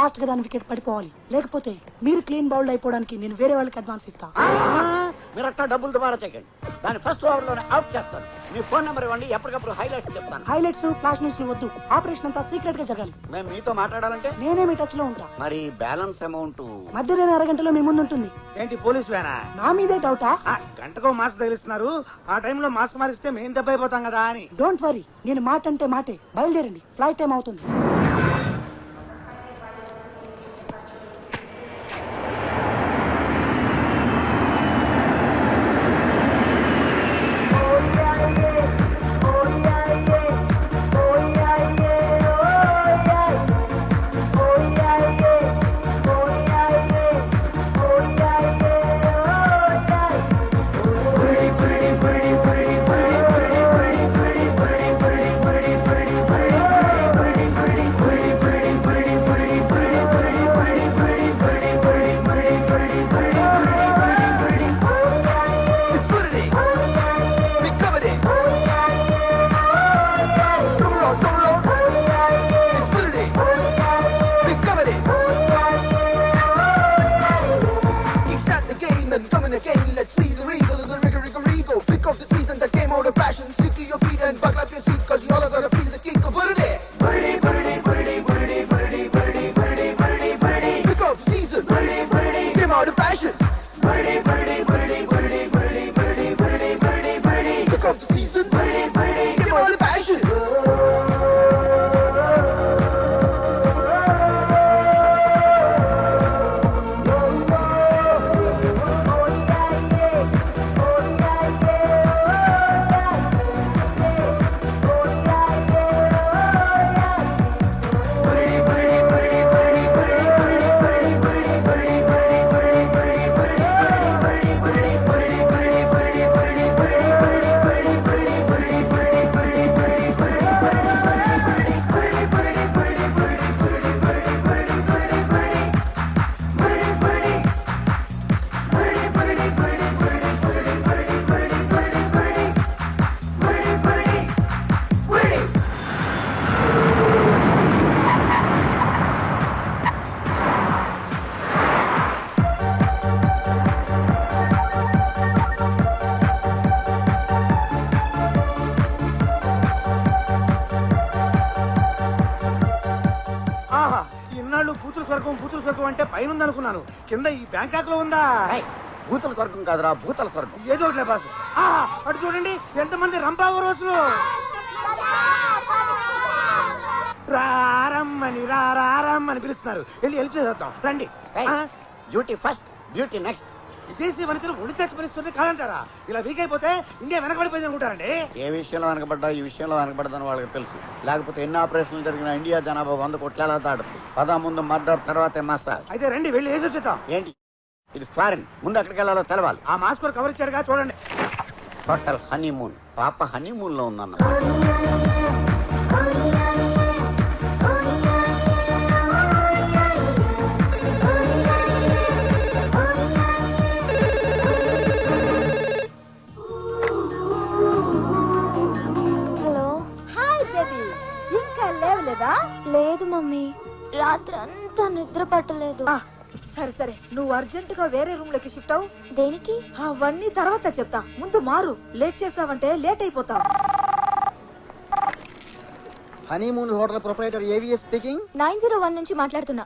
Fast గా దాని wicket పడిపోవాలి, లేకపోతే మీరు క్లీన్ బౌల్డ్ అయిపోవడానికి నేను వేరే వాళ్ళకి అడ్వాన్స్ ఇస్తా. మీరు అట్లా డబ్బులు దుబారా చేయకండి. దాని ఫస్ట్ ఓవర్ లోనే అవుట్ చేస్తాను. మీ ఫోన్ నెంబర్ ఇవ్వండి, ఎప్పటికప్పుడు హైలైట్స్ చెప్తాను. హైలైట్స్ ఫ్లాష్ న్యూస్ వద్దు, ఆపరేషన్ అంతా సీక్రెట్ గా జరగాలి. మేము మీతో మాట్లాడాలంటే నేనే మీ టచ్ లో ఉంటా. మరి బ్యాలెన్స్ అమౌంట్ మధ్యాహ్నం అరగంటలో మీ ముందు ఉంటుంది. ఏంటి పోలీస్ వేనా? నా మీదే డౌటా? గంటకో మాస్క్ తగిలిస్తున్నారు. ఆ టైంలో మాస్క్ మారిస్తే మేము దెబ్బ అయిపోతాం కదా అని. డోంట్ వరీ, నేను మాట అంటే మాటే. బయలుదేరండి, ఫ్లైట్ టైం అవుతుంది. భూతుల స్వర్గం అంటే పైన ఉందనుకున్నాను, కింద ఈ బ్యాంకాక్ లో ఉందా? భూతల స్వర్గం కాదురా, భూతల స్వర్గం. ఏదో ఒకటి బాసు. అటు చూడండి, ఎంతమంది రంపావ రోజులు. రారమ్మని రారమ్మని పిలుస్తున్నారు. వెళ్ళి చేద్దాం రండి. Duty first, duty next. విదేశీ వనితలు ఒడి చచ్చి పరిస్థితుంటే కాదంటారా? ఇలా వీక్ అయిపోతే ఇండియా వెనకబడిపోయింది అనుకుంటారండి. ఏ విషయంలో వెనకబడ్డా ఈ విషయంలో వెనకబడ్డదని వాళ్ళకి తెలుసు. లేకపోతే ఎన్ని ఆపరేషన్లు జరిగిన ఇండియా జనాభా 100 కోట్ల దాడుతుంది. ముందు మర్డర్, తర్వాతే మసాజ్. అయితే రండి వెళ్ళి వేసి వచ్చేద్దాం. ఏంటి ఇది ఫారిన్, ముందు అక్కడికి వెళ్ళాలో తెలవాలి. ఆ మాస్క్ కవర్ ఇచ్చాడుగా చూడండి. Hotel honeymoon. పాప హనీమూన్ లో ఉందన్న. లేదు మమ్మీ, రాత్రంతా నిద్ర పట్టలేదు. సరే సరే, నువ్వు అర్జెంట్ గా వేరే రూమ్ లోకి షిఫ్ట్ అవు. దేనికి? అవన్నీ తర్వాత చెప్తా, ముందు మారు. లేట్ చేసావంటే లేట్ అయిపోతావు. Honeymoon hotel proprietor AVS speaking. 901 నుంచి మాట్లాడుతున్నా.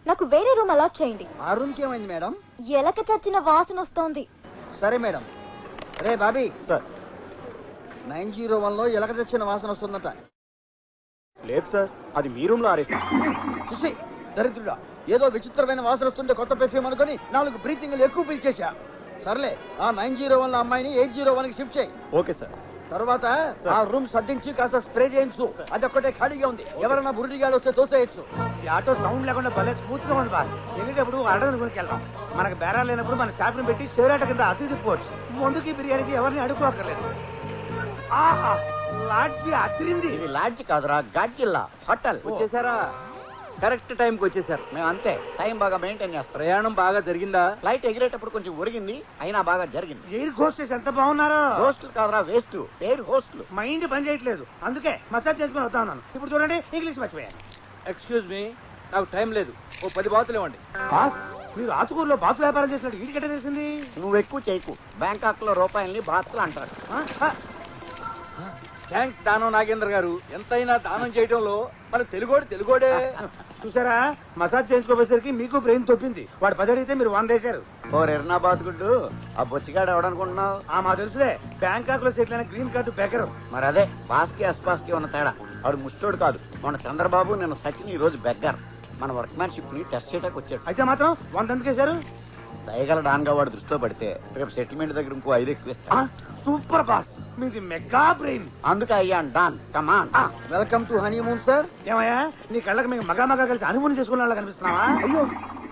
నాకు వేరే రూమ్ అలాట్ చేయండి. ఆ రూమ్ కి ఏమైంది మేడం? ఎలక చచ్చిన వాసన వస్తోంది. సరే మేడం. రే బాబీ సార్, 901 లో ఎలక చచ్చిన వాసన వస్తుందట. లేదు సార్, అది మీ రూమ్ లో ఆరేసా. చూసి దరిద్రుడా, ఏదో విచిత్రమైన వాసన వస్తుంటే కొత్త పెర్ఫ్యూమ్ అనుకుని 4 బ్రీతింగ్లు ఎక్కువ పిలిచేశా. సర్లే, ఆ 901 లో అమ్మాయిని 801 కి షిఫ్ట్ చేయి. Okay sir. తర్వాత ఆ రూమ్ సర్దించి కాస్త స్ప్రే చేయించు. అది ఒక్కటే ఖాళీగా ఉంది, ఎవరైనా బురుడిగాడు వస్తే తోసేయచ్చు. ఈ ఆటో సౌండ్ లేకుండా భలే స్మూత్ గా ఉంది బాస్. వెళ్ళేటప్పుడు అడవిని కొనుకెళ్దాం. మనకు బేరాలు లేనప్పుడు మన స్టాఫ్ ని పెట్టి షేరాట కింద అతి తిప్పవచ్చు. ముందుకి బిర్యానీకి ఎవరిని అడుక్కోక్కర్లేదు. ఆహా, లాడ్జి అదిరింది. ఇది లాడ్జి కాదురా, గాడ్జిల్లా హోటల్. వచ్చేసారా? కరెక్ట్ టైం కి వచ్చేసారు. మేము అంతే, టైం బాగా మెయింటైన్ చేస్తాం. ప్రయాణం బాగా జరిగిందా? ఫ్లైట్ ఎగిరేటప్పుడు కొంచెం ఒరిగింది, అయినా బాగా జరిగింది. ఎయిర్ హోస్టెస్ ఎంత బాగున్నారో. హోస్టల్ కాదురా, వేస్ట్. Air hostel. మైండ్ పని చేయట్లేదు, అందుకే మసాజ్ చేసుకుని వస్తా ఉన్నాను. ఇప్పుడు చూడండి, ఇంగ్లీష్ మర్చిపోయాను. ఎక్స్క్యూజ్ మీ, నాకు టైం లేదు. ఓ 10 బాతులు ఇవ్వండి. బాస్ మీరు ఆతుకూరులో బాతు వ్యాపారం చేసినట్టు వీడికి ఎట్లా తెలిసింది? నువ్వు ఎక్కువ చేయకు, బ్యాంకాక్ లో రూపాయల్ని బాత్లు అంటారు. థ్యాంక్స్ దానం నాగేంద్ర గారు. ఎంతైనా దానం చేయడంలో మన తెలుగోడే. చూసారా, మసాజ్ చేయించుకోపోయేసరికి మీకు బ్రెయిన్ తొప్పింది. వాడు 10 అడిగితే మీరు 100 వేశారు. ఓ ఎర్నాబాద్ గుడ్డు, ఆ బొచ్చిగాడు ఎవడనుకుంటున్నావు? మా తెలుసులే, బ్యాంకాక్ లో సెటిల్ అయిన గ్రీన్ కార్డు బెకర్. మరి అదే బాస్కి అస్పాస్కి ఉన్న తేడా. వాడు ముష్టోడు కాదు, మన చంద్రబాబు నిన్న సచిన్ ఈ రోజు బెగ్గర్. మన వర్క్మ్యాన్షిప్ ని టెస్ట్ చేయడానికి వచ్చాడు. అయితే మాత్రం 100 ఎందుకు వేశారు? దయగల డాన్గా వాడు దృష్టిలో పడితే రేపు సెటిల్మెంట్ దగ్గర ఇంకో 5 ఎక్కువ ఇస్తా. సూపర్ బాస్, మీది మెగా బ్రెయిన్. అందుకే అయ్యాను don. Come on. Welcome to honeymoon sir. ఏమయ్యా, నీ కళ్ళకి మేము మగా కలిసి హనీమూన్ చేసుకున్న వాళ్ళ కనిపిస్తున్నావా? అయ్యో,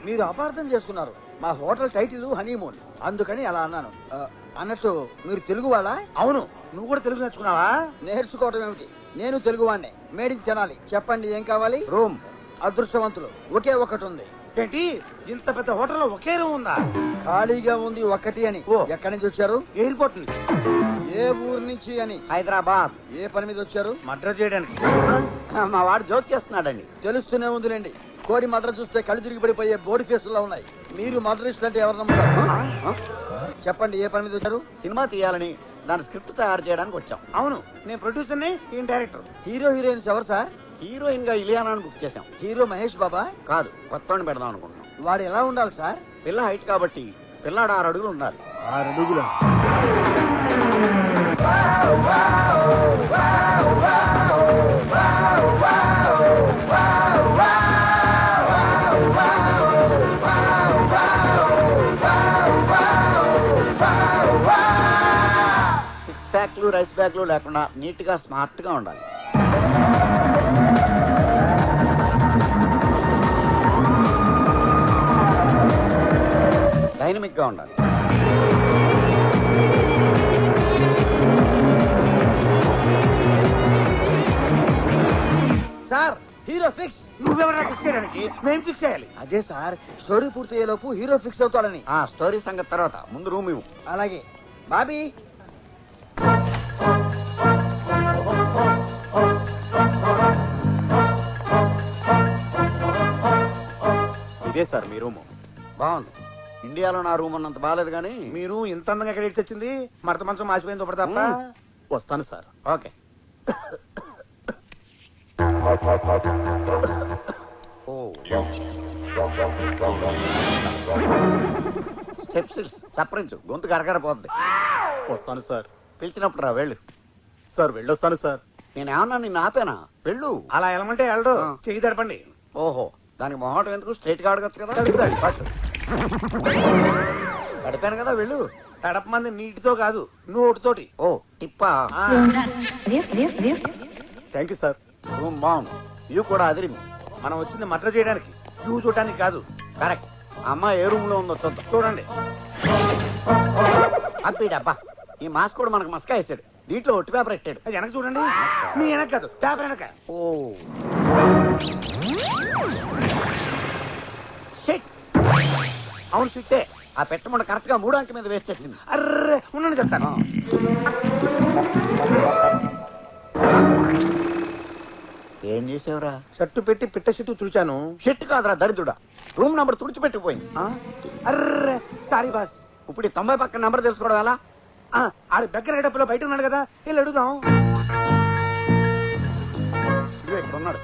మీరు అపార్థం చేసుకున్నారు. మా హోటల్ టైటిల్ హనీమూన్, అందుకని అలా అన్నాను. అన్నట్టు మీరు తెలుగు వాళ్ళా? అవును, నువ్వు కూడా తెలుగు నేర్చుకున్నావా? నేర్చుకోవటం ఏమిటి, నేను తెలుగు వాడినే. మేడికి తినాలి. చెప్పండి ఏం కావాలి? రూమ్. అదృష్టవంతులు, ఒకే ఒకటి ఉంది. ఏంటి, ఇంత పెద్ద హోటల్లో ఒకే రూమ్ ఉందా? ఖాళీగా ఉంది ఒకటి అని. ఓ. ఎక్కడి నుంచి వచ్చారు? ఎయిర్పోర్ట్ నుంచి. ఏ ఊరు నుంచి అని? హైదరాబాద్. ఏ పని మీద వచ్చారు? మర్డర్ చేయడానికి. మా వాడు జోక్ చేస్తున్నాడండి. తెలుస్తూనే ఉందిలేండి. కోడి మద్ర చూస్తే కళ్ళు తిరిగి పడిపోయే బోడి ఫేసుల్లో ఉన్నాయి. మీరు మద్రస్ట్ అంటే ఎవరు నమ్ముతారు? చెప్పండి ఏ పని మీద వచ్చారు? సినిమా తీయాలని దాని స్క్రిప్ట్ తయారు చేయడానికి వచ్చాం. అవును, నేను ప్రొడ్యూసర్ని, ఈయన డైరెక్టర్. హీరో హీరోయిన్స్ ఎవరు సార్? హీరోయిన్ గా ఇలియానాని బుక్ చేసాం. హీరో మహేష్ బాబా? కాదు, కొత్తని పెడదాం అనుకుంటున్నాం. వాడు ఎలా ఉండాలి సార్? పిల్ల హైట్ కాబట్టి పిల్లాడు 6 అడుగులు ఉండాలి. 6 అడుగుల. సిక్స్ ప్యాక్లు రైస్ బ్యాగ్లు లేకుండా నీట్ గా స్మార్ట్ గా ఉండాలి. డైనమిక్ గా ఉండాలి. Sir hero fix. నువ్వెవరా ఫిక్స్ చేయడానికి? మేము ఫిక్స్ చేయాలి. అదే సార్, స్టోరీ పూర్తయ్యేలోపు హీరో ఫిక్స్ అవుతాడని. ఆ స్టోరీ సంగతి తర్వాత, ముందు రూమ్ ఇవ్వు. అలాగే బాబీ. ఇదే సార్ మీ రూము. బాగుంది. ఇండియాలో నా రూమ్ ఉన్నంత బాగాలేదు కానీ మీరు ఇంత అందంగా ఎక్కడ ఇచ్చి వచ్చింది? మరత మంచం మాసిపోయింది ఒకటి తప్ప. వస్తాను సార్. ఓకే. ఓ స్టెప్స్ చప్పరించు, గొంతు కరకరపోద్ది. వస్తాను సార్. పిలిచినప్పుడు రా, వెళ్ళు. సార్ వెళ్ళొస్తాను సార్. నేనేమన్నా నిన్ను ఆపేనా? వెళ్ళు. అలా వెళ్ళమంటే వెళ్ళడు. ఆ. చెయ్యి తడపండి. ఓహో, దానికి మొహటం ఎందుకు? స్ట్రైట్ గా అడగచ్చు కదా. పట్టు. గడిపాను కదా, వెళ్ళు. తడపమంది నీటితో కాదు, నోటితోటి. ఓ టిప్పా. Thank you sir. రూమ్ బాగుంది, వ్యూ కూడా అదిరింది. మనం వచ్చింది మర్డర్ చేయడానికి, వ్యూ చూడటానికి కాదు. కరెక్ట్. అమ్మాయి ఏ రూమ్ లో ఉందో చూద్దాం. చూడండి. అబ్బా, ఈ మాస్క్ కూడా మనకు మస్కా వేసాడు. దీంట్లో ఒట్టి పేపర్ పెట్టాడు. అది వెనక చూడండి. మీ వెనక కాదు, పేపర్ వెనక. Oh shit. అవును, సిట్టే. ఆ పెట్టమంట కరెక్ట్ గా 3 అంకె మీద వేసి వచ్చింది. అర్రే ఉండండి, చెప్తాను. ఏం చేసావురా? షర్టు పెట్టి పిట్ట షర్టు తుడిచాను. షిట్ కాదురా దరిద్రుడా, రూమ్ నంబర్ తుడిచిపెట్టిపోయింది. అర్రే సారీ బాస్. ఇప్పుడు ఈ 90 పక్కన నంబర్ తెలుసుకోవడం ఎలా? ఆడు దగ్గర గడపలో బయట ఉన్నాడు కదా, వెళ్ళి అడుగుదాం. ఇదిగో ఇక్కడ ఉన్నాడు.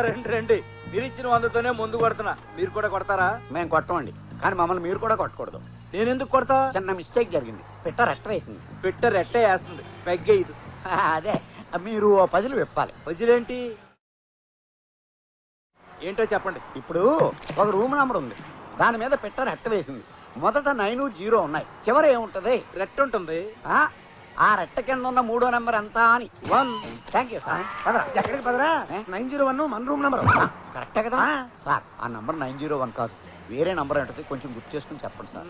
రండి రండి. మీరు ఇచ్చిన 100తోనే ముందు కొడుతున్నా. మీరు కూడా కొడతారా? మేము కొట్టమండి, కానీ మమ్మల్ని మీరు కూడా కొట్టకూడదు. నేను ఎందుకు కొడతా? చిన్న మిస్టేక్ జరిగింది. పెట్ట రెట్ట వేసింది. పెట్ట రెట్టే వేస్తుంది, పెగ్గే ఇది. అదే, మీరు 10 విప్పాలి. వదిలేంటి? ఏంటో చెప్పండి. ఇప్పుడు ఒక రూమ్ నంబర్ ఉంది, దాని మీద పెట్ట రెట్ట వేసింది. మొదట 9, 0 ఉన్నాయి, చివర ఏముంటది? రెట్ట ఉంటుంది. ఆ రెట్ట కింద ఉన్న 3వ నెంబర్ ఎంత అని. 1. Thank you sir. పదరా. ఎక్కడికి పదరా? 901 మన రూమ్ నెంబర్. కరెక్టే కదా సార్? ఆ నంబర్ 901 కాదు, వేరే నంబర్ ఉంటుంది. కొంచెం గుర్తు చేసుకుని చెప్పండి సార్.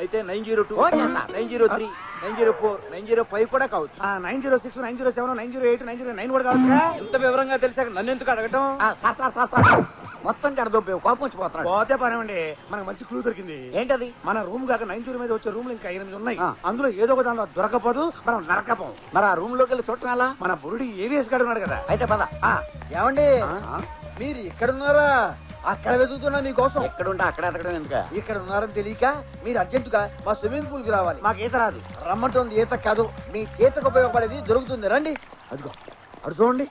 అయితే 902, ఓకే సార్. 903, 904, 905 కూడా కావచ్చు. 906, 907, 908, 909 కూడా కావచ్చుగా. ఇంత వివరంగా తెలిసాక నన్ను ఎందుకు అడగటం? సార్ సార్ సార్ సార్, మొత్తం కడదొబ్బే కోపం వచ్చిపోతున్నాడు. పోతే పనేమండి, మనకు మంచి క్లూ దొరికింది. ఏంటది? మన రూమ్ కాక 90 మీద వచ్చే రూమ్లు ఇంకా 8 ఉన్నాయి. ఆ. అందులో ఏదో ఒక దానిలో దొరకపోదు, మనం నరకపోం. మరి ఆ రూమ్ లోకి వెళ్ళి చూడటం ఎలా? మన బురుడి ఏవిఎస్ గాడు ఉన్నాడు కదా. అయితే పద. ఆ, ఏమండి, మీరు ఇక్కడ ఉన్నారా? అక్కడ వెతుకుతున్నా మీకోసం. ఎక్కడుంటే అక్కడ ఎతకడం ఎందుక? ఇక్కడ ఉన్నారని తెలియక మీరు అర్జెంటుగా మా స్విమ్మింగ్ పూల్ కి రావాలి. మాకు ఈత రాదు. రమ్మంటోంది ఈత కాదు, మీ ఈతకు ఉపయోగపడేది దొరుకుతుంది. రండి. అదిగో అడు చూడండి.